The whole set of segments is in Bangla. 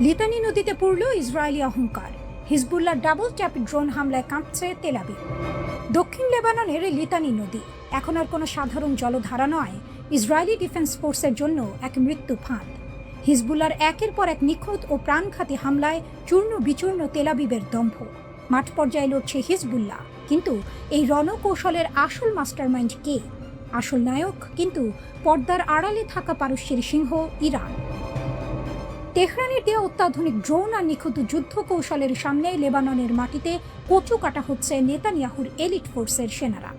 লিতানি নদীতে পড়ল ইসরায়েলি অহংকার। হিজবুল্লাহ ডাবল ট্যাপ ড্রোন হামলায় কাঁপছে তেল আবিব। দক্ষিণ লেবাননের লিতানি নদী এখন আর কোনো সাধারণ জলধারা নয়, ইসরায়েলি ডিফেন্স ফোর্সের জন্য এক মৃত্যু ফাঁদ। হিজবুল্লাহর একের পর এক নিখুঁত ও প্রাণঘাতী হামলায় চূর্ণ বিচূর্ণ তেল আবিবের দম্ভ। মাঠ পর্যায়ে লড়ছে হিজবুল্লাহ, কিন্তু এই রণকৌশলের আসল মাস্টারমাইন্ড কে? আসল নায়ক কিন্তু পর্দার আড়ালে থাকা পারস্যের সিংহ ইরান। তেহরানের দেওয়া অত্যাধুনিক ড্রোন আর নিখুঁত যুদ্ধ কৌশলের সামনে লেবাননের মাটিতে কচু কাটা হচ্ছে নেতানিয়াহুর এলিট ফোর্সের সেনারা।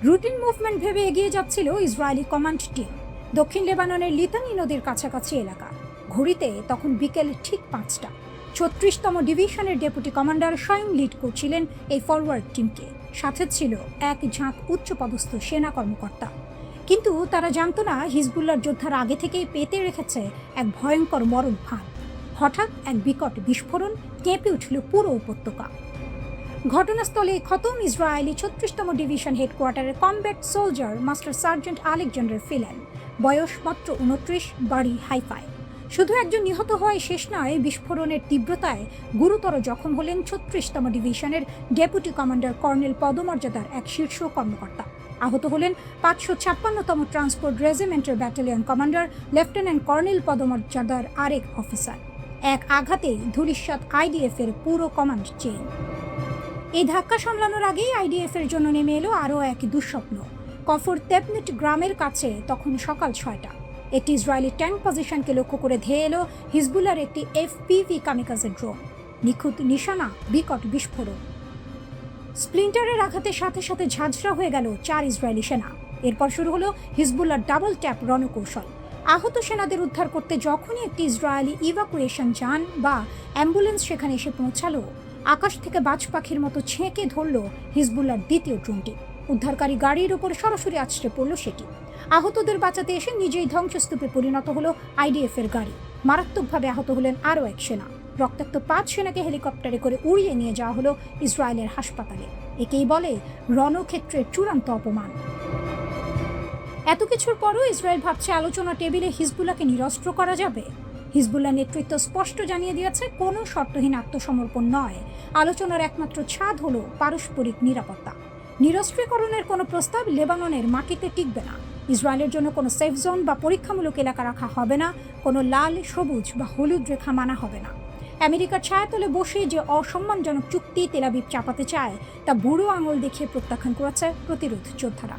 রুটিন মুভমেন্ট ভেবে এগিয়ে যাচ্ছিল ইসরায়েলি কমান্ড টিম দক্ষিণ লেবাননের লিতানি নদীর কাছাকাছি এলাকা। ঘড়িতে তখন বিকেল ঠিক 5টা। 36তম ডিভিশনের ডেপুটি কমান্ডার স্বয়ং লিড করছিলেন এই ফরওয়ার্ড টিমকে। সাথে ছিল এক ঝাঁক উচ্চপদস্থ সেনা কর্মকর্তা। কিন্তু তারা জানতো না হিজবুল্লাহর যোদ্ধারা আগে থেকেই পেতে রেখেছে এক ভয়ঙ্কর মরণ ফাঁদ। হঠাৎ এক বিকট বিস্ফোরণ, কেঁপে উঠল পুরো উপত্যকা। ঘটনাস্থলে খতম ইসরায়েলি 36তম ডিভিশন হেডকোয়ার্টারের combat soldier master sergeant Alexander Philen, বয়স মাত্র 29, বাড়ি হাইফায়। শুধু একজন নিহত হওয়ায় শেষ নয়, বিস্ফোরণের তীব্রতায় গুরুতর জখম হলেন 36তম ডিভিশনের ডেপুটি কমান্ডার কর্নেল পদমর্যাদার এক শীর্ষ কর্মকর্তা। আহত হলেন 556তম ট্রান্সপোর্ট রেজিমেন্টের ব্যাটালিয়ন কমান্ডার লেফটেন্যান্ট কর্নেল পদমর্যাদার আরেক অফিসার। এক আঘাতেই ধূলিসাৎ আইডিএফ এর পুরো কমান্ড চেইন। এই ধাক্কা সামলানোর আগেই আইডিএফ এর জন্য নেমে এলো আরও এক দুঃস্বপ্ন। কফর তেপনিট গ্রামের কাছে তখন সকাল 6টা। একটি ইসরায়েলি ট্যাঙ্ক পজিশনকে লক্ষ্য করে ধেয়ে এলো হিজবুল্লাহর একটি এফপিভি কামিকাজে ড্রোন। নিখুঁত নিশানা, বিকট বিস্ফোরণ। স্প্লিন্টারের আঘাতের সাথে সাথে ঝাঁঝরা হয়ে গেল 4 ইসরায়েলি সেনা। এরপর শুরু হলো হিজবুল্লাহর ডাবল ট্যাপ রণকৌশল। আহত সেনাদের উদ্ধার করতে যখনই একটি ইসরায়েলি ইভাকুয়েশন যান বা অ্যাম্বুলেন্স সেখানে এসে পৌঁছালো, আকাশ থেকে বাজ পাখির মতো ছেঁকে ধরল হিজবুল্লাহর দ্বিতীয় ড্রোনটি। উদ্ধারকারী গাড়ির উপর সরাসরি আছড়ে পড়ল সেটি। আহতদের বাঁচাতে এসে নিজেই ধ্বংসস্তূপে পরিণত হলো আইডিএফ এর গাড়ি। মারাত্মকভাবে আহত হলেন আরও এক সেনা। রক্তাক্ত 5 সেনাকে হেলিকপ্টারে করে উড়িয়ে নিয়ে যাওয়া হলো ইসরায়েলের হাসপাতালে। একেই বলে রণক্ষেত্রের চূড়ান্ত অপমান। এত কিছুর পরও ইসরায়েল ভাবছে আলোচনা টেবিলে হিজবুল্লাহকে নিরস্ত্র করা যাবে। হিজবুল্লাহ নেতৃত্ব স্পষ্ট জানিয়ে দিয়েছে, কোনো শর্তহীন আত্মসমর্পণ নয়। আলোচনার একমাত্র ছাদ হলো পারস্পরিক নিরাপত্তা। নিরস্ত্রীকরণের কোনো প্রস্তাব লেবাননের মাটিতে টিকবে না। ইসরায়েলের জন্য কোনো সেফ জোন বা পরীক্ষামূলক এলাকা রাখা হবে না। কোনো লাল, সবুজ বা হলুদ রেখা মানা হবে না। আমেরিকার ছায়াতলে বসে যে অসম্মানজনক চুক্তি তেল আবিব চাপাতে চায়, তা বুড়ো আঙুল দেখিয়ে প্রত্যাখ্যান করেছে প্রতিরোধ যোদ্ধারা।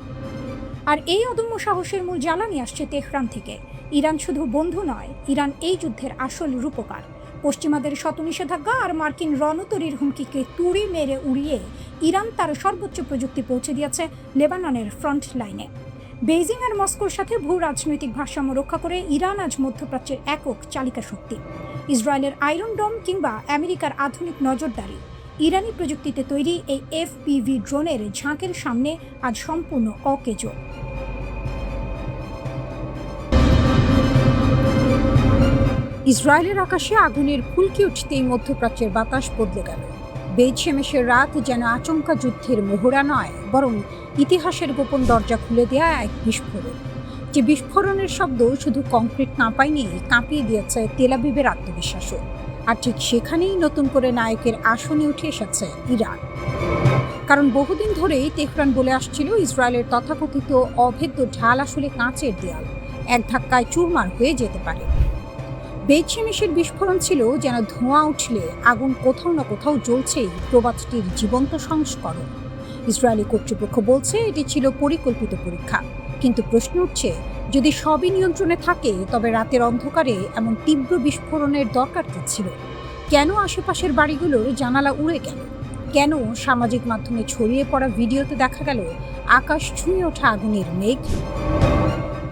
আর এই অদম্য সাহসের মূল জ্বালানি আসছে তেহরান থেকে। ইরান শুধু বন্ধু নয়, ইরান এই যুদ্ধের আসল রূপকার। পশ্চিমাদের শত নিষেধাজ্ঞা আর মার্কিন রণতরীর হুমকিকে তুড়ি মেরে উড়িয়ে ইরান তার সর্বোচ্চ প্রযুক্তি পৌঁছে দিয়েছে লেবাননের ফ্রন্ট লাইনে। বেইজিং আর মস্কোর সাথে ভূ রাজনৈতিক ভারসাম্য রক্ষা করে ইরান আজ মধ্যপ্রাচ্যের একক চালিকা শক্তি। ইসরায়েলের আয়রন ডোম কিংবা আমেরিকার আধুনিক নজরদারি, ইরানি প্রযুক্তিতে তৈরি এই এফপিভি ড্রোনের ঝাঁকের সামনে আজ সম্পূর্ণ অকেজো। ইসরায়েলের আকাশে আগুনের ফুলকি উঠতেই মধ্যপ্রাচ্যের বাতাস বদলে গেল। বেজ শেমেশের রাত যেন আচমকা যুদ্ধের মোহরা নয়, বরং ইতিহাসের গোপন দরজা খুলে দেয়া এক বিস্ফোরণ। যে বিস্ফোরণের শব্দ শুধু কংক্রিট না পায়নি, কাঁপিয়ে দিয়েছে তেল আবিবের আত্মবিশ্বাসও। আর ঠিক সেখানেই নতুন করে নায়কের আসনে উঠে এসেছে ইরান। কারণ বহুদিন ধরেই তেহরান বলে আসছিল, ইসরায়েলের তথাকথিত অভেদ্য ঢাল আসলে কাঁচের দেয়াল, এক ধাক্কায় চুরমার হয়ে যেতে পারে। বেজ শেমেশের বিস্ফোরণ ছিল যেন ধোঁয়া উঠলে আগুন কোথাও না কোথাও জ্বলছেই প্রবাদটির জীবন্ত সংস্করণ। ইসরায়েলি কর্তৃপক্ষ বলছে এটি ছিল পরিকল্পিত পরীক্ষা। কিন্তু প্রশ্ন উঠছে, যদি সবই নিয়ন্ত্রণে থাকে, তবে রাতের অন্ধকারে এমন তীব্র বিস্ফোরণের দরকার কি ছিল? কেন আশেপাশের বাড়িগুলোর জানালা উড়ে গেল? কেন সামাজিক মাধ্যমে ছড়িয়ে পড়া ভিডিওতে দেখা গেল আকাশ ছুঁয়ে ওঠা আগুনের মেঘ?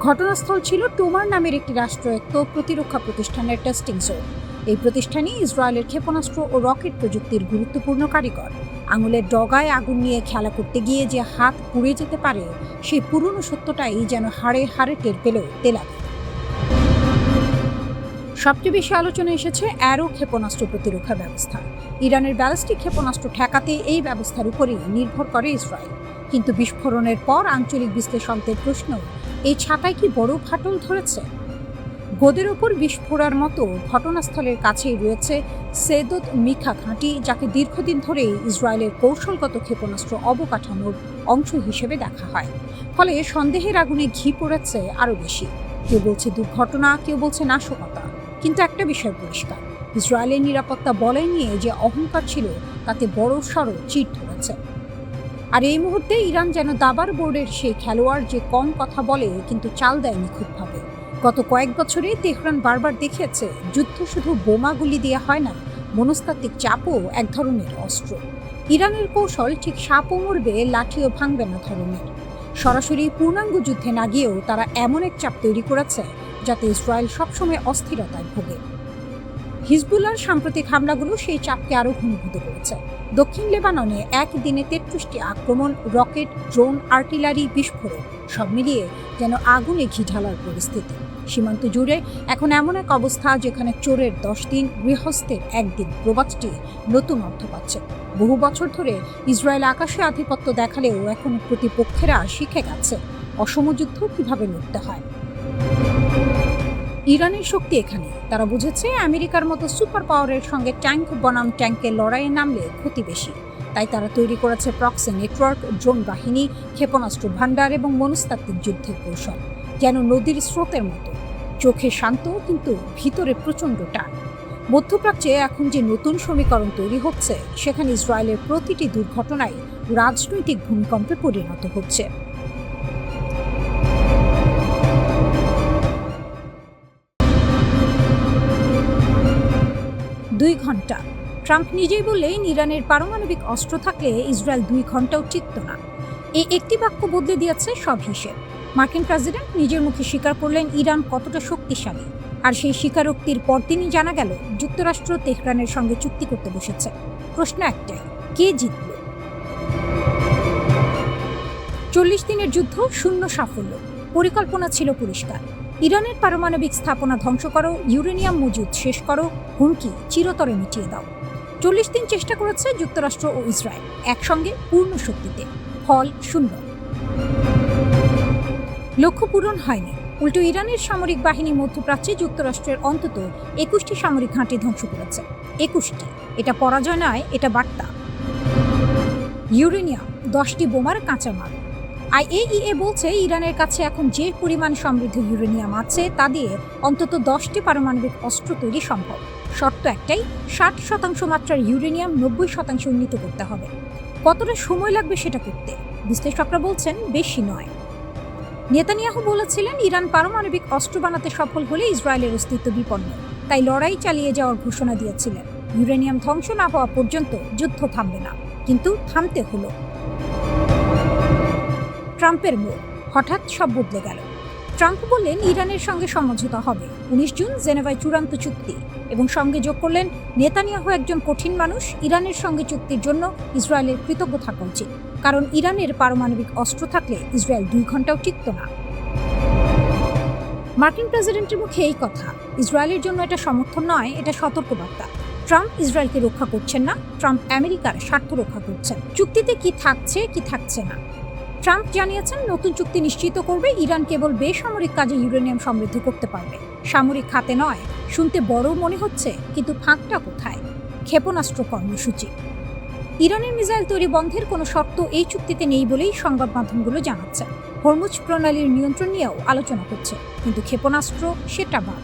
ঘটনাস্থল ছিল টোমার নামের একটি রাষ্ট্রায়ত্ত প্রতিরক্ষা প্রতিষ্ঠানের টেস্টিং জোন। এই প্রতিষ্ঠানই ইসরায়েলের ক্ষেপণাস্ত্র ও রকেট প্রযুক্তির গুরুত্বপূর্ণ কারিগর। আঙুলের ডগায় আগুন নিয়ে খেলা করতে গিয়ে যে হাত পুড়ে যেতে পারে, সেই পুরনো সত্যটাই যেন হাড়ে হাড়ে টের পেল তেল আবিব। সবচেয়ে বেশি আলোচনা এসেছে অ্যারো ক্ষেপণাস্ত্র প্রতিরক্ষা ব্যবস্থা। ইরানের ব্যালিস্টিক ক্ষেপণাস্ত্র ঠেকাতে এই ব্যবস্থার উপরেই নির্ভর করে ইসরায়েল। কিন্তু বিস্ফোরণের পর আঞ্চলিক বিশ্লেষকদের প্রশ্ন, এই ছাতায় কি বড় ফাটল ধরেছে? গোদের ওপর বিস্ফোরার মতো ঘটনাস্থলের কাছেই রয়েছে সেদত মিখা ঘাঁটি, যাকে দীর্ঘদিন ধরেই ইসরায়েলের কৌশলগত ক্ষেপণাস্ত্র অবকাঠামোর অংশ হিসেবে দেখা হয়। ফলে সন্দেহের আগুনে ঘি পড়েছে আরও বেশি। কেউ বলছে দুর্ঘটনা, কেউ বলছে নাশকতা, কিন্তু একটা বিষয় পরিষ্কার, ইসরায়েলের নিরাপত্তা বলয় নিয়ে যে অহংকার ছিল তাতে বড়সড় চিট ধরেছে। আর এই মুহূর্তে ইরান যেন দাবার বোর্ডের সেই খেলোয়াড় যে কম কথা বলে কিন্তু চাল দেয় নিখুঁতভাবে। গত কয়েক বছরে তেহরান বারবার দেখিয়েছে যুদ্ধ শুধু বোমাগুলি দিয়ে হয় না, মনস্তাত্ত্বিক চাপও এক ধরনের অস্ত্র। ইরানের কৌশল ঠিক সাপও মরবে লাঠিও ভাঙবে না ধরনের। সরাসরি পূর্ণাঙ্গ যুদ্ধে না গিয়েও তারা এমন এক চাপ তৈরি করেছে যাতে ইসরায়েল সবসময় অস্থিরতায় ভোগে। হিজবুল্লাহর সাম্প্রতিক হামলাগুলো সেই চাপকে আরও ঘনীভূত করেছে। দক্ষিণ লেবাননে একদিনে 33টি আক্রমণ, রকেট, ড্রোন, আর্টিলারি, বিস্ফোরণ, সব মিলিয়ে যেন আগুনে ঘি ঢালার পরিস্থিতি। সীমান্ত জুড়ে এখন এমন এক অবস্থা যেখানে চোরের 10 দিন, গৃহস্থের 1 দিন প্রবাদটি নতুন অর্থ পাচ্ছে। বহু বছর ধরে ইসরায়েল আকাশে আধিপত্য দেখালেও এখন প্রতিপক্ষেরা শিখে গেছে অসম যুদ্ধ কিভাবে লড়তে হয়। ইরানের শক্তি এখানে, তারা বুঝেছে আমেরিকার মতো সুপার পাওয়ারের সঙ্গে ট্যাঙ্ক বনাম ট্যাঙ্কের লড়াইয়ে নামলে ক্ষতি বেশি। তাই তারা তৈরি করেছে প্রক্সি নেটওয়ার্ক, ড্রোন বাহিনী, ক্ষেপণাস্ত্র ভান্ডার এবং মনস্তাত্ত্বিক যুদ্ধের কৌশল, যেন নদীর স্রোতের মতো। চোখে শান্ত কিন্তু ভিতরে প্রচণ্ড টান। মধ্যপ্রাচ্যে এখন যে নতুন সমীকরণ তৈরি হচ্ছে, সেখানে ইসরায়েলের প্রতিটি দুর্ঘটনাই রাজনৈতিক ভূমিকম্পে পরিণত হচ্ছে। দুই ঘন্টা। ট্রাম্প নিজেই বললেন ইরানের পারমাণবিক অস্ত্র থাকলে ইসরায়েল 2 ঘন্টাও টিকত না। এই একটি বাক্য বদলে দিয়েছে সব হিসেব। মার্কিন প্রেসিডেন্ট নিজের মুখে স্বীকার করলেন ইরান কতটা শক্তিশালী। আর সেই স্বীকারোক্তির পরদিনই জানা গেল যুক্তরাষ্ট্র তেহরানের সঙ্গে চুক্তি করতে বসেছে। প্রশ্ন একটাই, কে জিতল? 40 দিনের যুদ্ধ, শূন্য সাফল্য। পরিকল্পনা ছিল পরিষ্কার, ইরানের পারমাণবিক স্থাপনা ধ্বংস করো, ইউরেনিয়াম মজুদ শেষ করো, হুমকি চিরতরে মিটিয়ে দাও। 40 দিন চেষ্টা করেছে যুক্তরাষ্ট্র ও ইসরায়েল একসঙ্গে পূর্ণ শক্তিতে, ফল শূন্য। লক্ষ্য পূরণ হয়নি, উল্টো ইরানের সামরিক বাহিনী মধ্যপ্রাচ্যে যুক্তরাষ্ট্রের অন্তত 21টি সামরিক ঘাঁটি ধ্বংস করেছে। 21টি, এটা পরাজয় নয়, এটা বার্তা। ইউরেনিয়াম, 10টি বোমার কাঁচামাল। IAEA বলছে ইরানের কাছে এখন যে পরিমাণ সমৃদ্ধ ইউরেনিয়াম আছে তা দিয়ে অন্তত 10টি পারমাণবিক অস্ত্র তৈরি সম্ভব। শর্ত একটাই, 60% মাত্রার ইউরেনিয়াম 90% উন্নীত করতে হবে। কতটা সময় লাগবে সেটা করতে? বিশ্লেষকরা বলছেন বেশি নয়। নেতানিয়াহু বলেছিলেন ইরান পারমাণবিক অস্ত্র বানাতে সফল হলে ইসরায়েলের অস্তিত্ব বিপন্ন, তাই লড়াই চালিয়ে যাওয়ার ঘোষণা দিয়েছিলেন। ইউরেনিয়াম ধ্বংস না হওয়া পর্যন্ত যুদ্ধ থামবে না, কিন্তু থামতে হলো। ট্রাম্পের মুখ, হঠাৎ সব বদলে গেল। ট্রাম্প বললেন ইরানের সঙ্গে সমঝোতা হবে। 19 জুন জেনেভায় চূড়ান্ত চুক্তি, এবং সঙ্গে যোগ করলেন নেতানিয়াহু একজন কঠিন মানুষ, ইরানের সঙ্গে চুক্তির জন্য ইসরায়েলের কৃতজ্ঞ থাকা উচিত, কারণ ইরানের পারমাণবিক অস্ত্র থাকলে ইসরায়েল 2 ঘন্টাও টিকত না। মার্কিন প্রেসিডেন্টের মুখে এই কথা, ইসরায়েলের জন্য এটা সমর্থন নয়, এটা সতর্কবার্তা। ট্রাম্প ইসরায়েলকে রক্ষা করছেন না, ট্রাম্প আমেরিকার স্বার্থ রক্ষা করছেন। চুক্তিতে কি থাকছে কি থাকছে না, ট্রাম্প জানিয়েছেন নতুন চুক্তি নিশ্চিত করবে ইরান কেবল বেসামরিক কাজে ইউরেনিয়াম সমৃদ্ধ করতে পারবে, সামরিক খাতে নয়। শুনতে বড় মনে হচ্ছে, কিন্তু ফাঁকটা কোথায়? ক্ষেপণাস্ত্র কর্মসূচি। ইরানের মিসাইল তৈরি বন্ধের কোনো শর্ত এই চুক্তিতে নেই বলেই সংবাদ মাধ্যমগুলো জানাচ্ছে। হরমুজ প্রণালীর নিয়ন্ত্রণ নিয়েও আলোচনা হচ্ছে, কিন্তু ক্ষেপণাস্ত্র সেটা বাদ।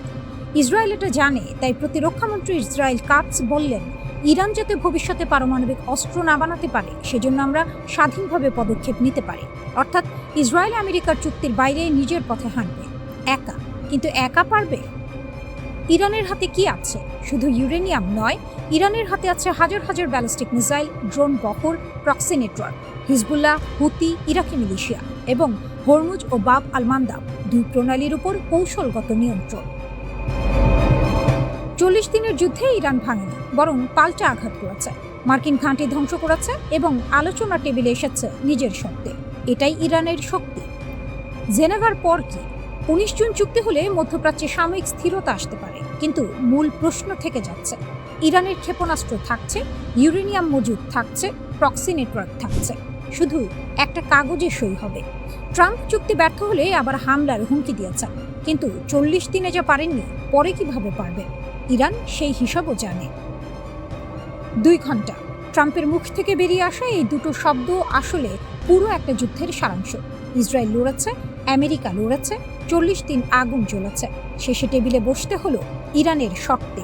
ইসরায়েল এটা জানে, তাই প্রতিরক্ষামন্ত্রী ইসরায়েল কাটস বললেন ইরান যাতে ভবিষ্যতে পারমাণবিক অস্ত্র না বানাতে পারে সেজন্য আমরা স্বাধীনভাবে পদক্ষেপ নিতে পারি। অর্থাৎ ইসরায়েল আমেরিকার চুক্তির বাইরে নিজের পথে হাঁটবে, একা। কিন্তু একা পারবে? ইরানের হাতে কি আছে? শুধু ইউরেনিয়াম নয়, ইরানের হাতে আছে হাজার হাজার ব্যালিস্টিক মিসাইল, ড্রোন বহর, প্রক্সি নেটওয়ার্ক, হিজবুল্লাহ, হুতি, ইরাকি মিলিশিয়া এবং হরমুজ ও বাব আল মান্দাব 2 প্রণালীর উপর কৌশলগত নিয়ন্ত্রণ। 40 দিনের যুদ্ধে ইরান ভাঙেনি, বরং পাল্টা আঘাত করেছে। মার্কিন ঘাঁটি ধ্বংস করেছে এবং আলোচনা টেবিলে এসেছে নিজের শক্তি। এটাই ইরানের শক্তি। জেনেভার পর কি? 19 জুন চুক্তি হলে মধ্যপ্রাচ্যে সাময়িক স্থিরতা আসতে পারে, কিন্তু মূল প্রশ্ন থেকে যাচ্ছে। ইরানের ক্ষেপণাস্ত্র থাকছে, ইউরেনিয়াম মজুদ থাকছে, প্রক্সি নেটওয়ার্ক থাকছে, শুধু একটা কাগজে সই হবে। ট্রাম্প চুক্তি ব্যর্থ হলে আবার হামলার হুমকি দিয়েছেন। কিন্তু 40 দিনে যা পারেননি, পরে কিভাবে পারবেন? ইরান সেই হিসাবও জানে। 2 ঘন্টা। ট্রাম্পের মুখ থেকে বেরিয়ে আসা এই দুটো শব্দ আসলে পুরো একটা যুদ্ধের সারাংশ। ইসরায়েল লড়েছে, আমেরিকা লড়েছে, 40 দিন আগুন জ্বলেছে। শেষে টেবিলে বসতে হলো ইরানের শর্তে।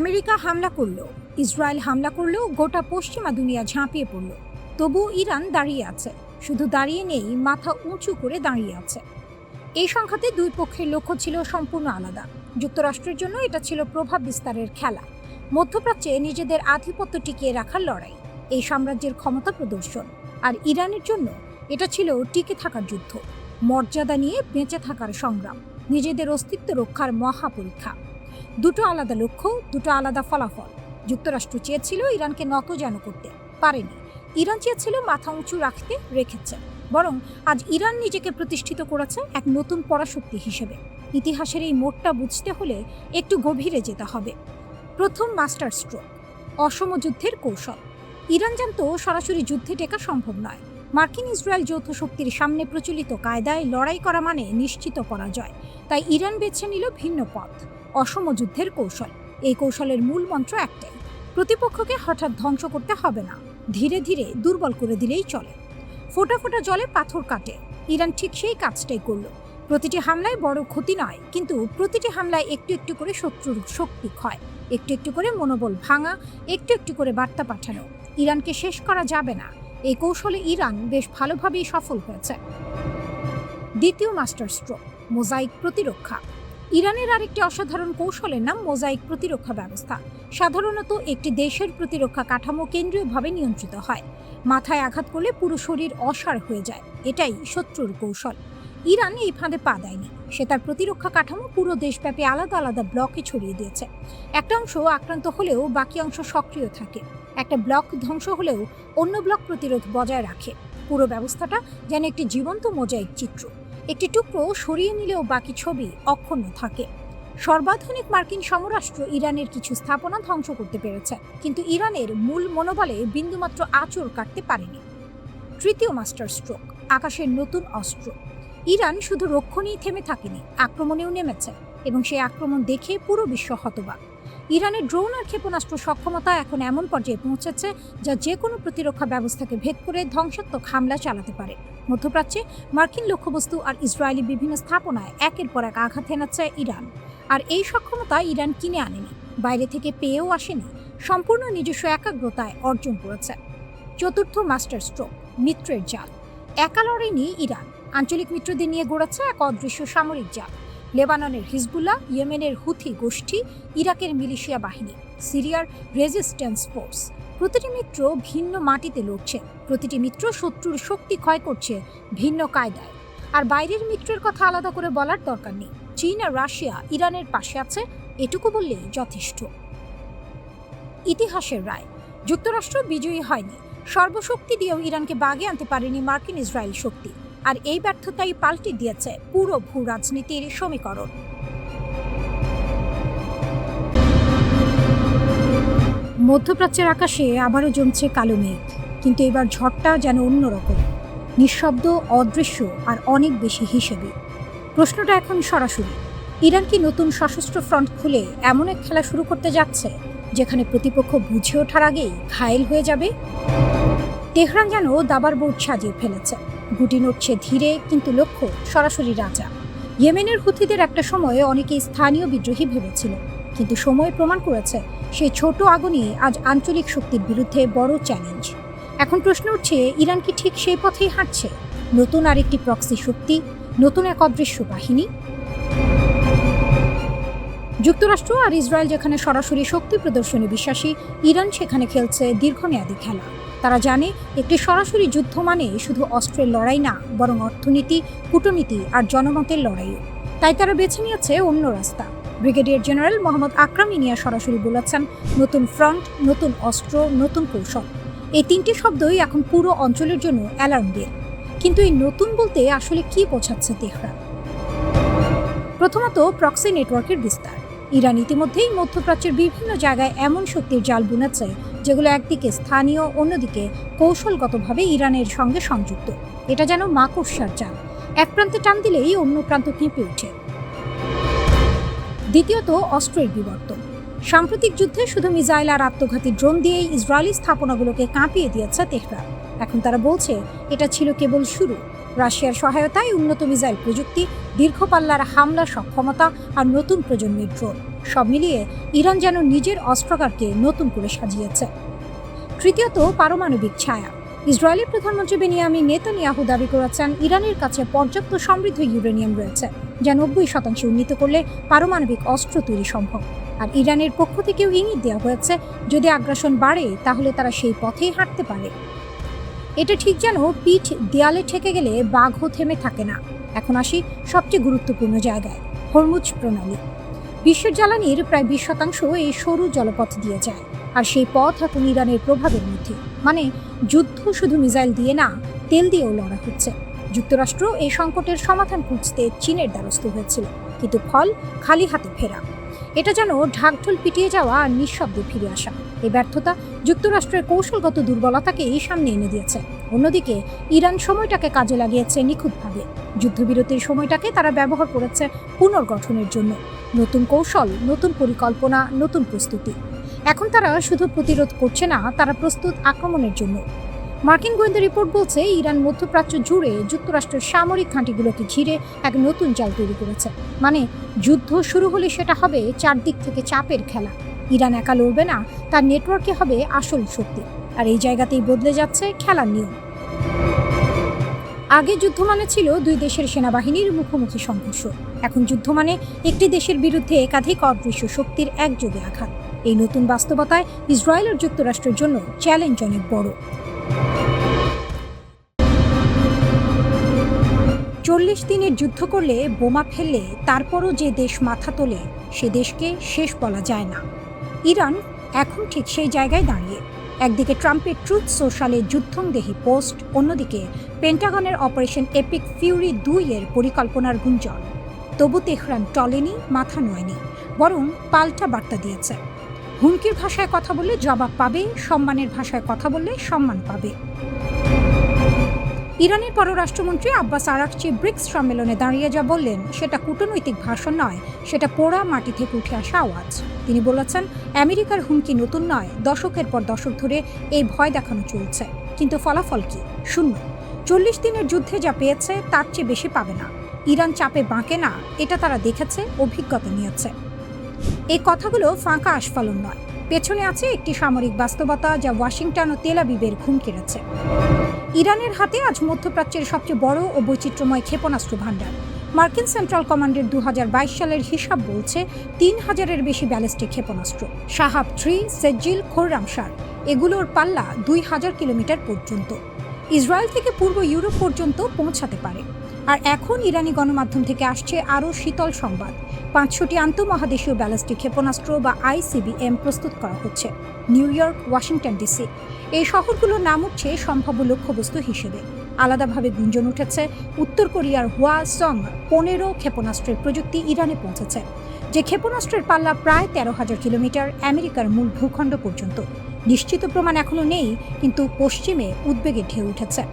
আমেরিকা হামলা করলো, ইসরায়েল হামলা করলো, গোটা পশ্চিমা দুনিয়া ঝাঁপিয়ে পড়ল। তবুও ইরান দাঁড়িয়ে আছে। শুধু দাঁড়িয়ে নেই, মাথা উঁচু করে দাঁড়িয়ে আছে। এই সংঘাতে দুই পক্ষের লক্ষ্য ছিল সম্পূর্ণ আলাদা। যুক্তরাষ্ট্রের জন্য এটা ছিল প্রভাব বিস্তারের খেলা, মধ্যপ্রাচ্যে নিজেদের আধিপত্য টিকিয়ে রাখার লড়াই, এই সাম্রাজ্যের ক্ষমতা প্রদর্শন। আর ইরানের জন্য এটা ছিল টিকে থাকার যুদ্ধ, মর্যাদা নিয়ে বেঁচে থাকার সংগ্রাম, নিজেদের অস্তিত্ব রক্ষার মহাপরীক্ষা। দুটো আলাদা লক্ষ্য, দুটো আলাদা ফলাফল। যুক্তরাষ্ট্র চেয়েছিল ইরানকে নতজান করতে, পারেনি। ইরান চেয়েছিল মাথা উঁচু রাখতে, রেখেছে। বরং আজ ইরান নিজেকে প্রতিষ্ঠিত করেছে এক নতুন পরাশক্তি হিসেবে। ইতিহাসের এই মোড়টা বুঝতে হলে একটু গভীরে যেতে হবে। প্রথম মাস্টার স্ট্রোক, অসম যুদ্ধের কৌশল। ইরান জানত সরাসরি যুদ্ধে টেকা সম্ভব নয়। মার্কিন ইসরায়েল যৌথ শক্তির সামনে প্রচলিত কায়দায় লড়াই করা মানে নিশ্চিত পরাজয়। তাই ইরান বেছে নিল ভিন্ন পথ, অসম যুদ্ধের কৌশল। এই কৌশলের মূল মন্ত্র একটাই, প্রতিপক্ষকে হঠাৎ ধ্বংস করতে হবে না, ধীরে ধীরে দুর্বল করে দিলেই চলে। ফোঁটা ফোঁটা জলে পাথর কাটে। ইরান ঠিক সেই কাজটাই করল। প্রতিটি হামলায় বড় ক্ষতি নয়, কিন্তু প্রতিটি হামলায় একটু একটু করে শত্রুর শক্তি ক্ষয়, একটু একটু করে মনোবল ভাঙা, একটু একটু করে বার্তা পাঠানো, ইরানকে শেষ করা যাবে না। এই কৌশলে ইরান বেশ ভালোভাবেই সফল হয়েছে। দ্বিতীয় মাস্টার স্ট্রোক, মোজাইক প্রতিরক্ষা। ইরানের আরেকটি অসাধারণ কৌশলের নাম মোজাইক প্রতিরক্ষা ব্যবস্থা। সাধারণত একটি দেশের প্রতিরক্ষা কাঠামো কেন্দ্রীয়ভাবে নিয়ন্ত্রিত হয়। মাথায় আঘাত করলে পুরো শরীর অসাড় হয়ে যায়, এটাই শত্রুর কৌশল। ইরান এই ফাঁদে পা দেয়নি। সে তার প্রতিরক্ষা কাঠামো পুরো দেশব্যাপী আলাদা আলাদা ব্লকে ছড়িয়ে দিয়েছে। একটা অংশ আক্রান্ত হলেও বাকি অংশ সক্রিয় থাকে। একটা ব্লক ধ্বংস হলেও অন্য ব্লক প্রতিরোধ বজায় রাখে। পুরো ব্যবস্থাটা যেন একটি জীবন্ত মোজাইক চিত্র। একটি টুকরো সরিয়ে নিলেও বাকি ছবি অক্ষুণ্ণ থাকে। সর্বাধুনিক মার্কিন সমরাষ্ট্র ইরানের কিছু স্থাপনা ধ্বংস করতে পেরেছে, কিন্তু ইরানের মূল মনোবলে বিন্দুমাত্র আঁচড় কাটতে পারেনি। তৃতীয় মাস্টার স্ট্রোক, আকাশের নতুন অস্ত্র। ইরান শুধু রক্ষণেই থেমে থাকেনি, আক্রমণেও নেমেছে, এবং সেই আক্রমণ দেখে পুরো বিশ্ব হতবাক। ইরানের ড্রোন আর ক্ষেপণাস্ত্র সক্ষমতা এখন এমন পর্যায়ে পৌঁছেছে যা যে কোনো প্রতিরক্ষা ব্যবস্থাকে ভেদ করে ধ্বংসাত্মক হামলা চালাতে পারে। মধ্যপ্রাচ্যে মার্কিন লক্ষ্যবস্তু আর ইসরায়েলি বিভিন্ন স্থাপনায় একের পর এক আঘাত হেনাচ্ছে ইরান। আর এই সক্ষমতা ইরান কিনে আনেনি, বাইরে থেকে পেয়েও আসেনি, সম্পূর্ণ নিজস্ব একাগ্রতায় অর্জন করেছে। চতুর্থ মাস্টার স্ট্রোক, মিত্রের জাল। একা লড়াইনি ইরান, আঞ্চলিক মিত্রদের নিয়ে গড়েছে এক অদৃশ্য সামরিক জাল। লেবাননের হিজবুল্লাহ, ইয়েমেনের হুথি গোষ্ঠী, ইরাকের মিলিশিয়া বাহিনী, সিরিয়ার রেজিস্ট্যান্স ফোর্স। প্রতিটি মিত্র ভিন্ন মাটিতে লড়ছে, প্রতিটি মিত্র শত্রুর শক্তি ক্ষয় করছে ভিন্ন কায়দায়। আর বাইরের মিত্রের কথা আলাদা করে বলার দরকার নেই। চীন আর রাশিয়া ইরানের পাশে আছে, এটুকু বললেই যথেষ্ট। ইতিহাসের রায়, যুক্তরাষ্ট্র বিজয়ী হয়নি। সর্বশক্তি দিয়েও ইরানকে বাগে আনতে পারেনি মার্কিন ইসরায়েল শক্তি। আর এই ব্যর্থতাই পাল্টে দিয়েছে পুরো ভূ রাজনীতির সমীকরণ। মধ্যপ্রাচ্যের আকাশে আবারও জমছে কালো মেঘ, কিন্তু এবার ঝড়টা যেন অন্যরকম, নিঃশব্দ, অদৃশ্য আর অনেক বেশি হিসেবে। প্রশ্নটা এখন সরাসরি, ইরান কি নতুন সশস্ত্র ফ্রন্ট খুলে এমন এক খেলা শুরু করতে যাচ্ছে যেখানে প্রতিপক্ষ বুঝে ওঠার আগেই ঘায়েল হয়ে যাবে? তেহরান যেন দাবার বোর্ড সাজিয়ে ফেলেছে, গুটি নড়ছে ধীরে, কিন্তু লক্ষ্য সরাসরি রাজা। ইয়েমেনের হুথিদের একটা সময়ে অনেকেই স্থানীয় বিদ্রোহী ভেবেছিল, কিন্তু সময় প্রমাণ করেছে সেই ছোট আগুনই আজ আঞ্চলিক শক্তির বিরুদ্ধে বড় চ্যালেঞ্জ। এখন প্রশ্ন উঠছে, ইরান কি ঠিক সেই পথেই হাঁটছে? নতুন আরেকটি প্রক্সি শক্তি, নতুন এক অদৃশ্য বাহিনী? যুক্তরাষ্ট্র আর ইসরায়েল যেখানে সরাসরি শক্তি প্রদর্শনে বিশ্বাসী, ইরান সেখানে খেলছে দীর্ঘমেয়াদী খেলা। তারা জানে একটি সরাসরি যুদ্ধ মানে শুধু অস্ত্রের লড়াই না, বরং অর্থনীতি, কূটনীতি আর জনমতের লড়াইও। তাই তারা বেছে নিয়েছে অন্য রাস্তা। ব্রিগেডিয়ার জেনারেল মোহাম্মদ আকরাম ইনিয়া সরাসরি বলেছেন, নতুন ফ্রন্ট, নতুন অস্ত্র, নতুন কৌশল। এই তিনটি শব্দই এখন পুরো অঞ্চলের জন্য অ্যালার্ম বেল। কিন্তু এই নতুন বলতে আসলে কি বোঝাচ্ছে তেহরান? প্রথমত, প্রক্সি নেটওয়ার্কের বিস্তার। ইরান ইতিমধ্যেই মধ্যপ্রাচ্যের বিভিন্ন জায়গায় এমন শক্তির জাল বুনেছে যেগুলো একদিকে স্থানীয়, অন্যদিকে কৌশলগতভাবে ইরানের সঙ্গে সংযুক্ত। এটা যেন মাকড়সার জাল, এক প্রান্তে টান দিলেই অন্য প্রান্ত কেঁপে ওঠে। দ্বিতীয়ত, অস্ত্রের বিবর্তন। সাম্প্রতিক যুদ্ধে শুধু মিসাইল আর আত্মঘাতী ড্রোন দিয়েই ইসরায়েলি স্থাপনাগুলোকে কাঁপিয়ে দিয়েছে তেহরান। এখন তারা বলছে এটা ছিল কেবল শুরু। রাশিয়ার সহায়তায় উন্নত মিসাইল প্রযুক্তি, দীর্ঘপাল্লার হামলা সক্ষমতা আর নতুন প্রজন্মের ড্রোন, সব মিলিয়ে ইরান যেন নিজের অস্ত্রাগারকে নতুন করে সাজিয়েছে। তৃতীয়ত, পারমাণবিক ছায়া। ইসরায়েলের প্রধানমন্ত্রী বেনিয়ামিন নেতানিয়াহু দাবি করেছেন ইরানের কাছে পর্যাপ্ত সমৃদ্ধ ইউরেনিয়াম রয়েছে, যা 90% উন্নীত করলে পারমাণবিক অস্ত্র তৈরি সম্ভব। আর ইরানের পক্ষ থেকেও ইঙ্গিত দেওয়া হয়েছে যদি আগ্রাসন বাড়ে তাহলে তারা সেই পথেই হাঁটতে পারে। এটা ঠিক যেন পিঠ দেয়ালে ঠেকে গেলে বাঘও থেমে থাকে না। এখন আসি সবচেয়ে গুরুত্বপূর্ণ জায়গায়, হরমুজ প্রণালী। বিশ্বের জ্বালানির প্রায় 20% এই সরু জলপথ দিয়ে যায়, আর সেই পথ এখন ইরানের প্রভাবের মধ্যে। মানে যুদ্ধ শুধু মিসাইল দিয়ে না, তেল দিয়েও লড়া হচ্ছে। যুক্তরাষ্ট্র এই সংকটের সমাধান খুঁজতে চীনের দ্বারস্থ হয়েছিল, কিন্তু ফল খালি হাতে ফেরা। এটা যেন ঢাকঢোল পিটিয়ে যাওয়া আর নিঃশব্দে ফিরে আসা। এই ব্যর্থতা যুক্তরাষ্ট্রের কৌশলগত দুর্বলতাকে এই সামনে এনে দিয়েছে। অন্যদিকে ইরান সময়টাকে কাজে লাগিয়েছে নিখুঁতভাবে। যুদ্ধবিরতির সময়টাকে তারা ব্যবহার করেছে পুনর্গঠনের জন্য। নতুন কৌশল, নতুন পরিকল্পনা, নতুন প্রস্তুতি। এখন তারা শুধু প্রতিরোধ করছে না, তারা প্রস্তুত আক্রমণের জন্য। মার্কিন গোয়েন্দা রিপোর্ট বলছে ইরান মধ্যপ্রাচ্য জুড়ে যুক্তরাষ্ট্রের সামরিক ঘাঁটিগুলোকে ঘিরে এক নতুন জাল তৈরি করেছে। মানে যুদ্ধ শুরু হলে সেটা হবে চারদিক থেকে চাপের খেলা। ইরান একা লড়বে না, তার নেটওয়ার্কে হবে আসল শক্তি। আর এই জায়গাতেই বদলে যাচ্ছে খেলার নিয়ম। আগে যুদ্ধ মানে ছিল দুই দেশের সেনাবাহিনীর মুখোমুখি সংঘর্ষ। এখন যুদ্ধ মানে একটি দেশের বিরুদ্ধে একাধিক অদৃশ্য শক্তির একযোগে আঘাত। এই নতুন বাস্তবতায় ইসরায়েল ও যুক্তরাষ্ট্রের জন্য চ্যালেঞ্জ অনেক বড়। 40 দিনের যুদ্ধ করলে, বোমা ফেললে তারপরও যে দেশ মাথা তোলে সে দেশকে শেষ বলা যায় না। ইরান এখন ঠিক সেই জায়গায় দাঁড়িয়ে। একদিকে ট্রাম্পের ট্রুথ সোশ্যালে যুদ্ধংদেহী পোস্ট, অন্যদিকে পেন্টাগনের অপারেশন এপিক ফিউরি 2 এর পরিকল্পনার গুঞ্জন। তবু তেহরান টলেনি, মাথা নোয়নি, বরং পাল্টা বার্তা দিয়েছে। হুমকির ভাষায় কথা বললে জবাব পাবে, সম্মানের ভাষায় কথা বললে সম্মান পাবে। ইরানের পররাষ্ট্রমন্ত্রী আব্বাস আরাকচি ব্রিক্স সম্মেলনে দাঁড়িয়ে যা বললেন সেটা কূটনৈতিক ভাষণ নয়, সেটা পোড়া মাটি থেকে উঠে আসা আওয়াজ। তিনি বলেছেন আমেরিকার হুমকি নতুন নয়, দশকের পর দশক ধরে এই ভয় দেখানো চলছে, কিন্তু ফলাফল কি? শূন্য। 40 দিনের যুদ্ধে যা পেয়েছে তার চেয়ে বেশি পাবে না। ইরান চাপে বাঁকে না, এটা তারা দেখেছে, অভিজ্ঞতা নিয়েছে। এই কথাগুলো ফাঁকা আস্ফালন নয়, পেছনে আছে একটি সামরিক বাস্তবতা যা ওয়াশিংটন ও তেল আবিবের ঘুম কেড়েছে। ইরানের হাতে আজ মধ্যপ্রাচ্যের সবচেয়ে বড় ও বৈচিত্র্যময় ক্ষেপণাস্ত্র ভাণ্ডার। মার্কিন সেন্ট্রাল কমান্ডের 2022 সালের হিসাব বলছে 3000-এর বেশি ব্যালিস্টিক ক্ষেপণাস্ত্র। শাহাব 3, সেজ্জিল, খোররামশার, এগুলোর পাল্লা 2000 কিলোমিটার পর্যন্ত। ইসরায়েল থেকে পূর্ব ইউরোপ পর্যন্ত পৌঁছাতে পারে। আর এখন ইরানি গণমাধ্যম থেকে আসছে আরও শীতল সংবাদ। 500টি আন্তঃমহাদেশীয় ব্যালিস্টিক ক্ষেপণাস্ত্র বা ICBM প্রস্তুত করা হচ্ছে। নিউ ইয়র্ক, ওয়াশিংটন ডিসি, এই শহরগুলোর নাম উঠছে সম্ভাব্য লক্ষ্যবস্তু হিসেবে। আলাদাভাবে গুঞ্জন উঠেছে উত্তর কোরিয়ার হোয়াসং 15 ক্ষেপণাস্ত্রের প্রযুক্তি ইরানে পৌঁছেছে, যে ক্ষেপণাস্ত্রের পাল্লা প্রায় 13,000 কিলোমিটার, আমেরিকার মূল ভূখণ্ড পর্যন্ত। নিশ্চিত প্রমাণ এখনো নেই, কিন্তু পশ্চিমে উদ্বেগে ঢেউ উঠেছে।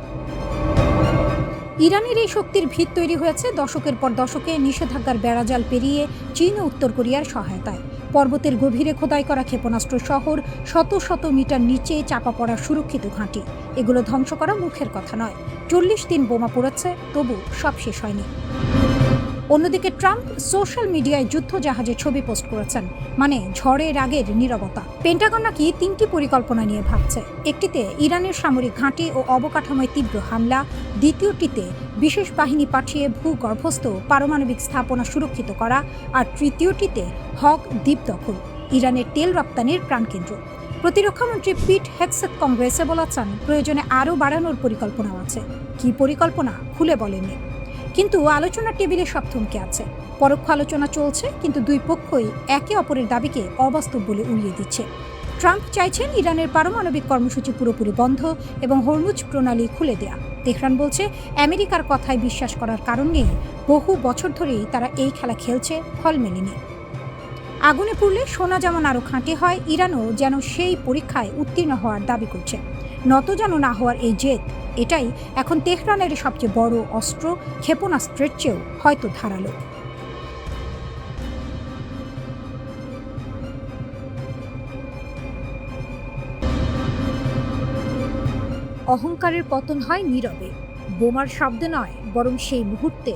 ইরানের এই শক্তির ভিত তৈরি হয়েছে দশকের পর দশকে নিষেধাজ্ঞার বেড়াজাল পেরিয়ে চীন ও উত্তর কোরিয়ার সহায়তায়। পর্বতের গভীরে খোদাই করা ক্ষেপণাস্ত্র শহর, শত শত মিটার নিচে চাপা পড়া সুরক্ষিত ঘাঁটি, এগুলো ধ্বংস করা মুখের কথা নয়। 40 দিন বোমা পড়েছে, তবু সব শেষ হয়নি। অন্যদিকে ট্রাম্প সোশ্যাল মিডিয়ায় যুদ্ধ জাহাজের ছবি পোস্ট করেছেন, মানে ঝড়ের আগের নীরবতা। পেন্টাগন নাকি 3টি পরিকল্পনা নিয়ে ভাবছে। একটিতে ইরানের সামরিক ঘাঁটি ও অবকাঠামোয় তীব্র হামলা, দ্বিতীয়টিতে বিশেষ বাহিনী পাঠিয়ে ভূগর্ভস্থ পারমাণবিক স্থাপনা সুরক্ষিত করা, আর তৃতীয়টিতে হক দ্বীপ দখল, ইরানের তেল রপ্তানির প্রাণকেন্দ্র। প্রতিরক্ষামন্ত্রী পিট হেগসেথ কংগ্রেসে বলেছেন প্রয়োজনে আরও বাড়ানোর পরিকল্পনাও আছে। কি পরিকল্পনা খুলে বলেননি, কিন্তু আলোচনার টেবিলে সব থমকে আছে। পরোক্ষ আলোচনা চলছে, কিন্তু দুই পক্ষই একে অপরের দাবিকে অবাস্তব বলে উড়িয়ে দিচ্ছে। ট্রাম্প চাইছেন ইরানের পারমাণবিক কর্মসূচি পুরোপুরি বন্ধ এবং হরমুজ প্রণালী খুলে দেয়া। তেহরান বলছে আমেরিকার কথায় বিশ্বাস করার কারণ নেই, বহু বছর ধরেই তারা এই খেলা খেলছে, ফল মেলেনি। আগুনে পুড়লে সোনা যেমন আরও খাঁটি হয়, ইরানও যেন সেই পরীক্ষায় উত্তীর্ণ হওয়ার দাবি করছে। নত যেন না হওয়ার এই জেদ, এটাই এখন তেহরানের সবচেয়ে বড় অস্ত্র, ক্ষেপণাস্ত্রের চেয়েও হয়তো ধারালো। অহংকারের পতন হয় নীরবে, বোমার শব্দে নয়, বরং সেই মুহূর্তে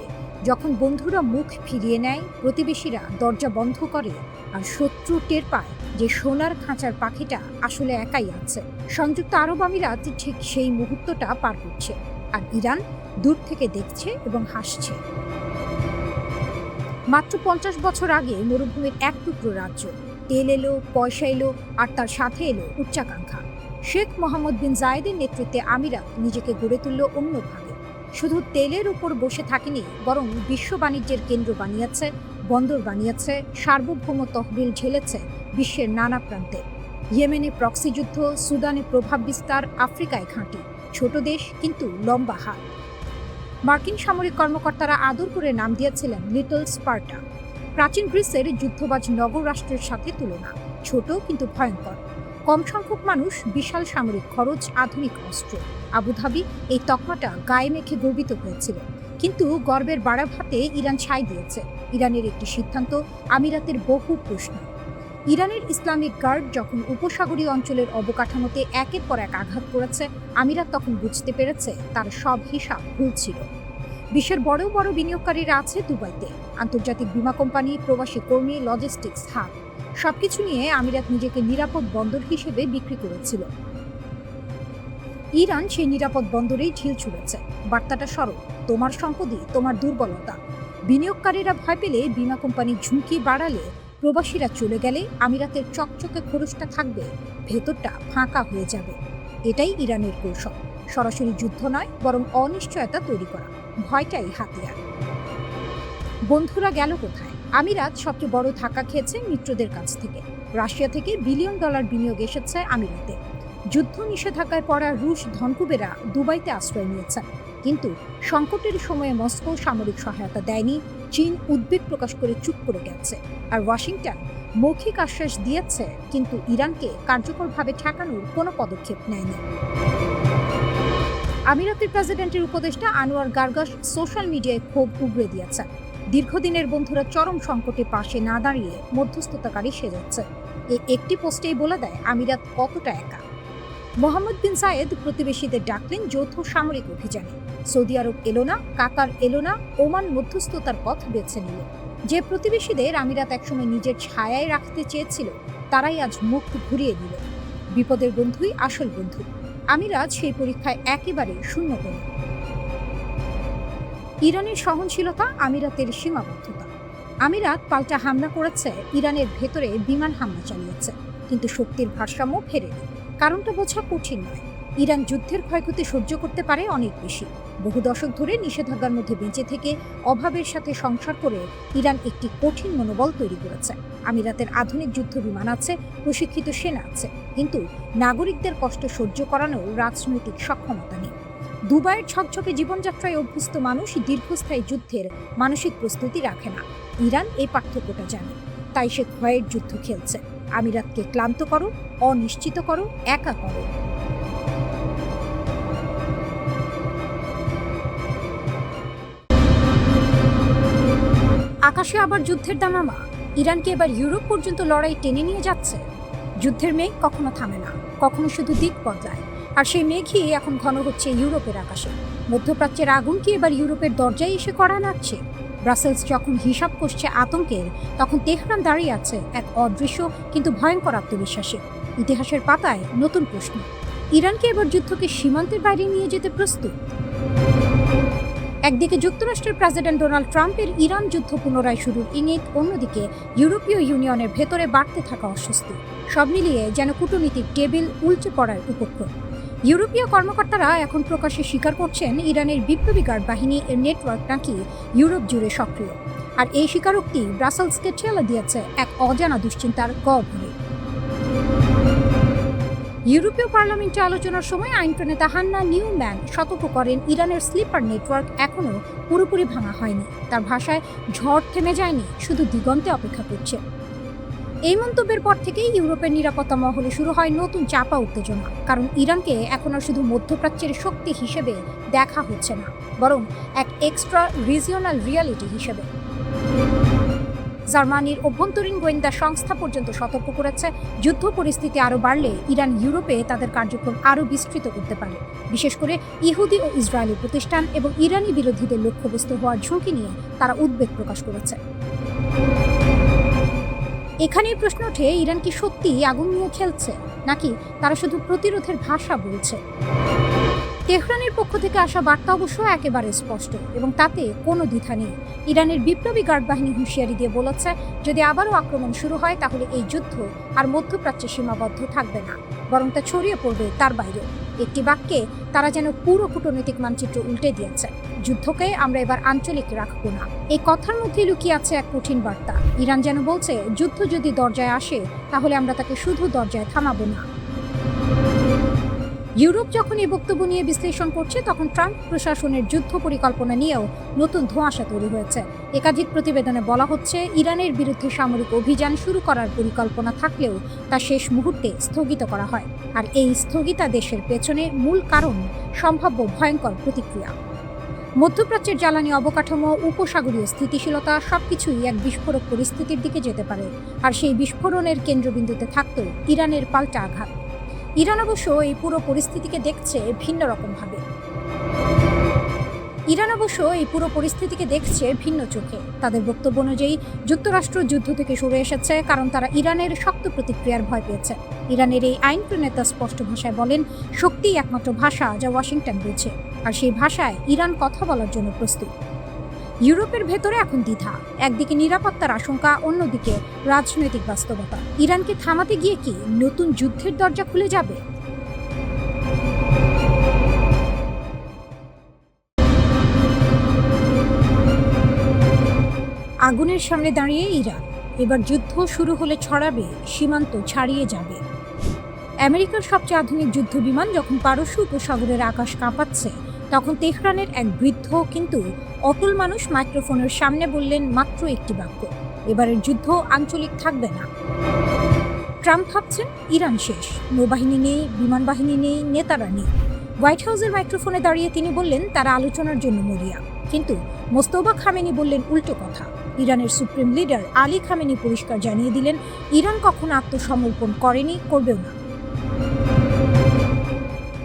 যখন বন্ধুরা মুখ ফিরিয়ে নেয়, প্রতিবেশীরা দরজা বন্ধ করে, আর শত্রু টের পায় যে সোনার খাঁচার পাখিটা আসলে একাই আছে। সংযুক্ত আরব আমিরাত ঠিক সেই মুহূর্তটা পার করছে, আর ইরান দূর থেকে দেখছে এবং হাসছে। মাত্র 50 বছর আগে মরুভূমির এক টুকরো রাজ্য, তেল এলো, পয়সা এলো, আর তার সাথে এলো উচ্চাকাঙ্ক্ষা। শেখ মোহাম্মদ বিন জায়েদের নেতৃত্বে আমিরাত নিজেকে গড়ে তুলল অন্যভাবে। শুধু তেলের উপর বসে থাকেনি, বরং বিশ্ব বাণিজ্যের কেন্দ্র বানিয়েছে, বন্দর বানিয়েছে, সার্বভৌম তহবিল ঝেলেছে বিশ্বের নানা প্রান্তে। ইয়েমেনে প্রক্সি যুদ্ধ, সুদানে প্রভাব বিস্তার, আফ্রিকায় ঘাঁটি। ছোট দেশ কিন্তু লম্বা হাত। মার্কিন সামরিক কর্মকর্তারা আদর করে নাম দিয়েছিলেন লিটল স্পার্টা। প্রাচীন গ্রিসের যুদ্ধবাজ নগর রাষ্ট্রের সাথে তুলনা, ছোট কিন্তু ভয়ঙ্কর। কম সংখ্যক মানুষ, বিশাল সামরিক খরচ, আধুনিক অস্ত্র। আবুধাবি এই তকমাটা গায়ে মেখে গর্বিত হয়েছিল, কিন্তু গর্বের বাড়া ভাতে ইরান ছাই দিয়েছে। ইরানের একটি সিদ্ধান্ত, আমিরাতের বহু প্রশ্ন। ইরানের ইসলামিক গার্ড যখন উপসাগরীয় অঞ্চলের অবকাঠামোতে একের পর এক আঘাত করেছে, আমিরাত তখন বুঝতে পেরেছে তার সব হিসাব ভুল ছিল। বিশ্বের বড় বড় বিনিয়োগকারীরা আছে দুবাইতে, আন্তর্জাতিক বীমা কোম্পানি, প্রবাসী কর্মী, লজিস্টিক্স হাব, সবকিছু নিয়ে আমিরাত নিজেকে নিরাপদ বন্দর হিসেবে বিক্রি করেছিল। ইরান সেই নিরাপদ বন্দরেই ঢিল ছুঁড়েছে। বার্তাটা সরল, তোমার সম্পদই তোমার দুর্বলতা। বিনিয়োগকারীরা ভয় পেলে, বীমা কোম্পানি ঝুঁকি বাড়ালে, প্রবাসীরা চলে গেলে আমিরাতের চকচকে খরচটা থাকবে, ভেতরটা ফাঁকা হয়ে যাবে। এটাই ইরানের কৌশল, সরাসরি যুদ্ধ নয়, বরং অনিশ্চয়তা তৈরি করা। ভয়টাই হাতিয়ার। বন্ধুরা গেল কোথায়? আমিরাত সবচেয়ে বড় ধাক্কা খেয়েছে মিত্রদের কাছ থেকে। রাশিয়া থেকে বিলিয়ন ডলার বিনিয়োগ এসেছে আমিরাতে। যুদ্ধ নিষেধাজ্ঞায় পড়া রুশ ধনকুবেরা দুবাইতে আশ্রয় নিয়েছে, কিন্তু সংকটের সময়ে মস্কো সামরিক সহায়তা দেয়নি। চীন উদ্বেগ প্রকাশ করে চুপ করে গেছে, আর ওয়াশিংটন মৌখিক আশ্বাস দিয়েছে, কিন্তু ইরানকে কার্যকরভাবে ঠেকানোর কোনো পদক্ষেপ নেয়নি। আমিরাতের প্রেসিডেন্টের উপদেষ্টা আনোয়ার গার্গাস সোশ্যাল মিডিয়ায় ক্ষোভ উগরে দিয়েছে। দীর্ঘদিনের বন্ধুরা চরম সংকটে পাশে না দাঁড়িয়ে মধ্যস্থতাকারী সেজেছে। এই একটি পোস্টেই বলে দেয় আমিরাত কতটা একা। মোহাম্মদ বিন জায়েদ প্রতিবেশীদের ডাকলেন যৌথ সামরিক অভিযানে। সৌদি আরব এলো না, কাতার এলো না, ওমান মধ্যস্থতার পথ বেছে নিল। যে প্রতিবেশীদের আমিরাত একসময় নিজের ছায়ায় রাখতে চেয়েছিল, তারাই আজ মুখ ঘুরিয়ে দিল। বিপদের বন্ধুই আসল বন্ধু। আমিরাত সেই পরীক্ষায় একেবারে শূন্য হল। ইরানের সহনশীলতা, আমিরাতের সীমাবদ্ধতা। আমিরাত পাল্টা হামলা করেছে, ইরানের ভেতরে বিমান হামলা চালিয়েছে, কিন্তু শক্তির ভারসাম্য ফেরেনি। কারণটা বোঝা কঠিন নয়। ইরান যুদ্ধের ক্ষয়ক্ষতি সহ্য করতে পারে অনেক বেশি। বহু দশক ধরে নিষেধাজ্ঞার মধ্যে বেঁচে থেকে, অভাবের সাথে সংসার করে ইরান একটি কঠিন মনোবল তৈরি করেছে। আমিরাতের আধুনিক যুদ্ধ বিমান আছে, প্রশিক্ষিত সেনা আছে, কিন্তু নাগরিকদের কষ্ট সহ্য করানোর রাজনৈতিক সক্ষমতা নেই। দুবাইয়ের ঝকঝকে জীবনযাত্রায় অভ্যস্ত মানুষ দীর্ঘস্থায়ী যুদ্ধের মানসিক প্রস্তুতি রাখে না। ইরান এই পার্থক্যটা জানে, তাই সে ভয়ের যুদ্ধ খেলছে। আমিরাতকে ক্লান্ত করো, অনিশ্চিত করো, একা করো। আকাশে আবার যুদ্ধের দামামা। ইরানকে এবার ইউরোপ পর্যন্ত লড়াই টেনে নিয়ে যাচ্ছে। যুদ্ধের মেঘ কখনো থামে না, কখনো শুধু দিক বদলায়, আর সেই মেঘই এখন ঘন হচ্ছে ইউরোপের আকাশে। মধ্যপ্রাচ্যের আগুন কি এবার ইউরোপের দরজায় এসে কড়া নাড়ছে? ব্রাসেলস যখন হিসাব কষছে আতঙ্কের, তখন তেহরান দাঁড়িয়ে আছে এক অদৃশ্য কিন্তু ভয়ঙ্কর আত্মবিশ্বাসে। ইতিহাসের পাতায় নতুন প্রশ্ন। ইরানকে এবার যুদ্ধকে সীমান্তের বাইরে নিয়ে যেতে প্রস্তুত? একদিকে যুক্তরাষ্ট্রের প্রেসিডেন্ট ডোনাল্ড ট্রাম্পের ইরান যুদ্ধ পুনরায় শুরুর ইঙ্গিত, অন্যদিকে ইউরোপীয় ইউনিয়নের ভেতরে বাড়তে থাকা অস্বস্তি। সব মিলিয়ে যেন কূটনীতিক টেবিল উল্টে পড়ার উপক্রম। ইউরোপীয় কর্মকর্তারা এখন প্রকাশ্যে স্বীকার করছেন ইরানের বিপ্লবী গার্ড বাহিনী এর নেটওয়ার্ক নাকি ইউরোপ জুড়ে সক্রিয়, আর এই স্বীকারোক্তি ব্রাসেলসকে ঠেলে দিয়েছে এক অজানা দুশ্চিন্তার গহ্বরে। ইউরোপীয় পার্লামেন্টে আলোচনার সময় আইন প্রণেতা হান্না নিউম্যান সতর্ক করেন, ইরানের স্লিপার নেটওয়ার্ক এখনও পুরোপুরি ভাঙা হয়নি। তার ভাষায়, ঝড় থেমে যায়নি, শুধু দিগন্তে অপেক্ষা করছে। এই মন্তব্যের পর থেকেই ইউরোপের নিরাপত্তা মহলে শুরু হয় নতুন চাপা উত্তেজনা, কারণ ইরানকে এখন আর শুধু মধ্যপ্রাচ্যের শক্তি হিসেবে দেখা হচ্ছে না, বরং এক এক্সট্রা রিজিওনাল রিয়ালিটি হিসেবে। জার্মানির অভ্যন্তরীণ গোয়েন্দা সংস্থা পর্যন্ত সতর্ক করেছে, যুদ্ধ পরিস্থিতি আরও বাড়লে ইরান ইউরোপে তাদের কার্যক্রম আরও বিস্তৃত করতে পারে, বিশেষ করে ইহুদি ও ইসরায়েলি প্রতিষ্ঠান এবং ইরানি বিরোধীদের লক্ষ্যবস্তু হওয়ার ঝুঁকি নিয়ে তারা উদ্বেগ প্রকাশ করেছে। এখানেই প্রশ্ন ওঠে, ইরান কি সত্যি আগুন নিয়ে খেলছে, নাকি তারা শুধু প্রতিরোধের ভাষা বলছে? তেহরানের পক্ষ থেকে আসা বার্তা অবশ্য একেবারে স্পষ্ট এবং তাতে কোনো দ্বিধা নেই। ইরানের বিপ্লবী গার্ড বাহিনী হুঁশিয়ারি দিয়ে বলেছে, যদি আবারও আক্রমণ শুরু হয় তাহলে এই যুদ্ধ আর মধ্যপ্রাচ্যে সীমাবদ্ধ থাকবে না, বরং তা ছড়িয়ে পড়বে তার বাইরে। একটি বাক্যে তারা যেন পুরো কূটনৈতিক মানচিত্র উল্টে দিয়েছে। যুদ্ধকে আমরা এবার আঞ্চলিক রাখবো না। এই কথার মধ্যে লুকিয়ে আছে এক কঠিন বার্তা। ইরান যেন বলছে, যুদ্ধ যদি দরজায় আসে তাহলে আমরা তাকে শুধু দরজায় থামাবো না। ইউরোপ যখন এই বক্তব্য নিয়ে বিশ্লেষণ করছে, তখন ট্রাম্প প্রশাসনের যুদ্ধ পরিকল্পনা নিয়েও নতুন ধোঁয়াশা তৈরি হয়েছে। একাধিক প্রতিবেদনে বলা হচ্ছে, ইরানের বিরুদ্ধে সামরিক অভিযান শুরু করার পরিকল্পনা থাকলেও তা শেষ মুহূর্তে স্থগিত করা হয়। আর এই স্থগিতাদেশের পেছনে মূল কারণ সম্ভাব্য ভয়ঙ্কর প্রতিক্রিয়া। মধ্যপ্রাচ্যের জ্বালানি অবকাঠামো, উপসাগরীয় স্থিতিশীলতা সবকিছুই এক বিস্ফোরক পরিস্থিতির দিকে যেতে পারে, আর সেই বিস্ফোরণের কেন্দ্রবিন্দুতে থাকত ইরানের পাল্টা আঘাত। ইরান অবশ্য এই পুরো পরিস্থিতিকে দেখছে ভিন্ন চোখে। তাদের বক্তব্য অনুযায়ী যুক্তরাষ্ট্র যুদ্ধ থেকে সরে এসেছে কারণ তারা ইরানের শক্ত প্রতিক্রিয়ার ভয় পেয়েছে। ইরানের এই আইন প্রণেতা স্পষ্ট ভাষায় বলেন, শক্তিই একমাত্র ভাষা যা ওয়াশিংটন বোঝে, আর সেই ভাষায় ইরান কথা বলার জন্য প্রস্তুত। ইউরোপের ভেতরে এখন দ্বিধা, একদিকে নিরাপত্তার আশঙ্কা, অন্যদিকে রাজনৈতিক বাস্তবতা। ইরানকে থামাতে গিয়ে কি নতুন যুদ্ধের দরজা খুলে যাবে? আগুনের সামনে দাঁড়িয়ে ইরান, এবার যুদ্ধ শুরু হলে ছড়াবে, সীমান্ত ছাড়িয়ে যাবে। আমেরিকার সবচেয়ে আধুনিক যুদ্ধ বিমান যখন পারস্য উপসাগরের আকাশ কাঁপাচ্ছে, তখন তেহরানের এক বৃদ্ধ কিন্তু অটল মানুষ মাইক্রোফোনের সামনে বললেন মাত্র একটি বাক্য, এবারের যুদ্ধ আঞ্চলিক থাকবে না। ট্রাম্প ভাবছেন ইরান শেষ, নৌবাহিনী নেই, বিমান বাহিনী নেই, নেতারা নেই। হোয়াইট হাউসের মাইক্রোফোনে দাঁড়িয়ে তিনি বললেন তারা আলোচনার জন্য মরিয়া, কিন্তু মোস্তফা খামেনি বললেন উল্টো কথা। ইরানের সুপ্রিম লিডার আলী খামেনি পরিষ্কার জানিয়ে দিলেন, ইরান কখনো আত্মসমর্পণ করেনি, করবেও না।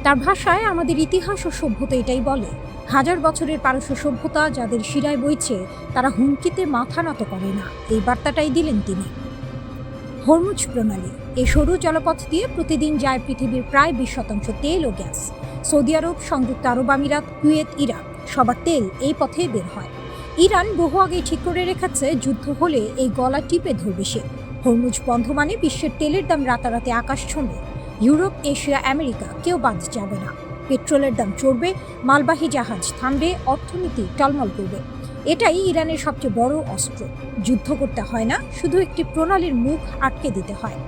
তার ভাষায়, আমাদের ইতিহাস ও সভ্যতা এটাই বলে, হাজার বছরের পারস্য সভ্যতা যাদের শিরায় বইছে তারা হুমকিতে মাথা নত করে না। এই বার্তাটাই দিলেন তিনি। হরমুজ প্রণালী, এই সরু জলপথ দিয়ে প্রতিদিন যায় পৃথিবীর প্রায় 20% তেল ও গ্যাস। সৌদি আরব, সংযুক্ত আরব আমিরাত, কুয়েত, ইরাক সবার তেল এই পথে বের হয়। ইরান বহু আগেই ঠিক করে রেখেছে, যুদ্ধ হলে এই গলা টিপে ধরবে সে। হরমুজ বন্ধ মানে বিশ্বের তেলের দাম রাতারাতি আকাশ ছুঁবে। ইউরোপ, এশিয়া, আমেরিকা কেউ বাদ যাবে না। পেট্রোলের দাম চড়বে, মালবাহী জাহাজ থামবে, অর্থনীতি টলমল করবে। এটাই ইরানের সবচেয়ে বড় অস্ত্র। যুদ্ধ করতে হয় না, শুধু একটি প্রণালীর মুখ আটকে দিতে হয়।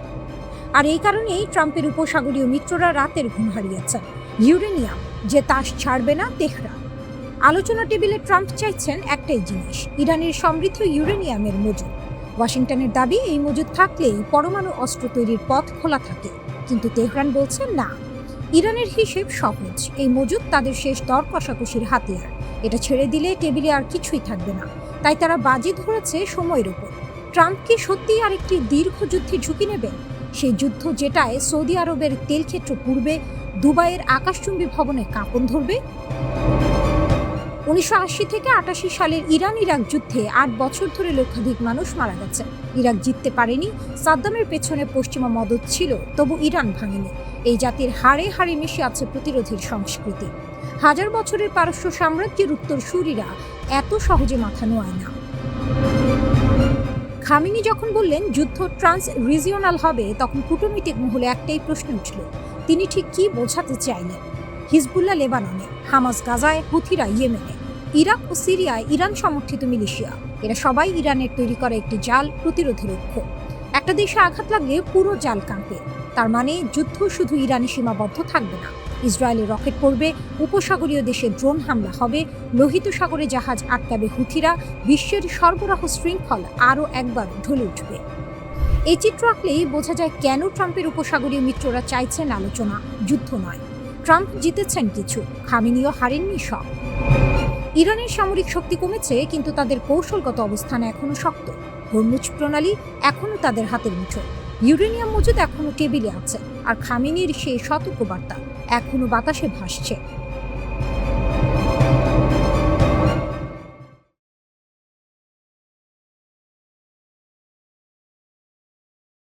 আর এই কারণেই ট্রাম্পের উপসাগরীয় মিত্ররা রাতের ঘুম হারিয়েছেন। ইউরেনিয়াম যে তাস ছাড়বে না তেহরান। আলোচনা টেবিলে ট্রাম্প চাইছেন একটাই জিনিস, ইরানের সমৃদ্ধ ইউরেনিয়ামের মজুদ। ওয়াশিংটনের দাবি, এই মজুদ থাকলেই পরমাণু অস্ত্র তৈরির পথ খোলা থাকে। কিন্তু তেহরান বলছে না। ইরানের হিসেব সহজ, এই মজুদ তাদের শেষ দর কষাকষির হাতিয়ার। এটা ছেড়ে দিলে টেবিলে আর কিছুই থাকবে না। তাই তারা বাজি ধরেছে সময়ের উপর। ট্রাম্প কি সত্যিই আরেকটি দীর্ঘ যুদ্ধে ঝুঁকি নেবেন? সেই যুদ্ধ যেটায় সৌদি আরবের তেলক্ষেত্র পুড়বে, দুবাইয়ের আকাশচুম্বী ভবনে কাঁপন ধরবে। 1980 থেকে 88 সালের ইরান-ইরাক যুদ্ধে 8 বছর ধরে লক্ষাধিক মানুষ মারা গেছে। ইরাক জিততে পারেনি, সাদ্দামের পেছনে পশ্চিমা মদদ ছিল, তবু ইরান ভাঙেনি। এই জাতির হাড়ে হাড়ে মিশে আছে প্রতিরোধের সংস্কৃতি। হাজার বছরের পারস্য সাম্রাজ্যের উত্তরসূরিরা এত সহজে মাথা নোয়ায় না। খামেনি যখন বললেন যুদ্ধ ট্রান্স রিজিওনাল হবে, তখন কূটনৈতিক মহলে একটাই প্রশ্ন উঠল, তিনি ঠিক কি বোঝাতে চাইলেন? হিজবুল্লাহ লেবাননে, হামাস গাজায়, হুথিরা ইয়েমেনে, ইরাক ও সিরিয়ায় ইরান সমর্থিত মিলিশিয়া, এরা সবাই ইরানের তৈরি করা একটি জাল প্রতিরোধের লক্ষ্য। একটা দেশে আঘাত লাগলে পুরো জাল কাঁপে। তার মানে যুদ্ধ শুধু ইরানে সীমাবদ্ধ থাকবে না। ইসরায়েলে রকেট পড়বে, উপসাগরীয় দেশে ড্রোন হামলা হবে, লোহিত সাগরে জাহাজ আটকাবে হুথিরা, বিশ্বের সরবরাহ শৃঙ্খল আরও একবার ঢলে উঠবে। এই চিত্র আঁকলেই বোঝা যায় কেন ট্রাম্পের উপসাগরীয় মিত্ররা চাইছেন আলোচনা, যুদ্ধ নয়। ট্রাম্প জিতেছেন কিছু, খামেনিও হারেননি সব। ইরানের সামরিক শক্তি কমেছে, কিন্তু তাদের কৌশলগত অবস্থান এখনো শক্ত। হরমুজ প্রণালী এখনো তাদের হাতের মুঠোয়। ইউরেনিয়াম মজুদ এখনো টেবিলে আছে, আর খামেনির সেই সতর্কবার্তা এখনো বাতাসে ভাসছে।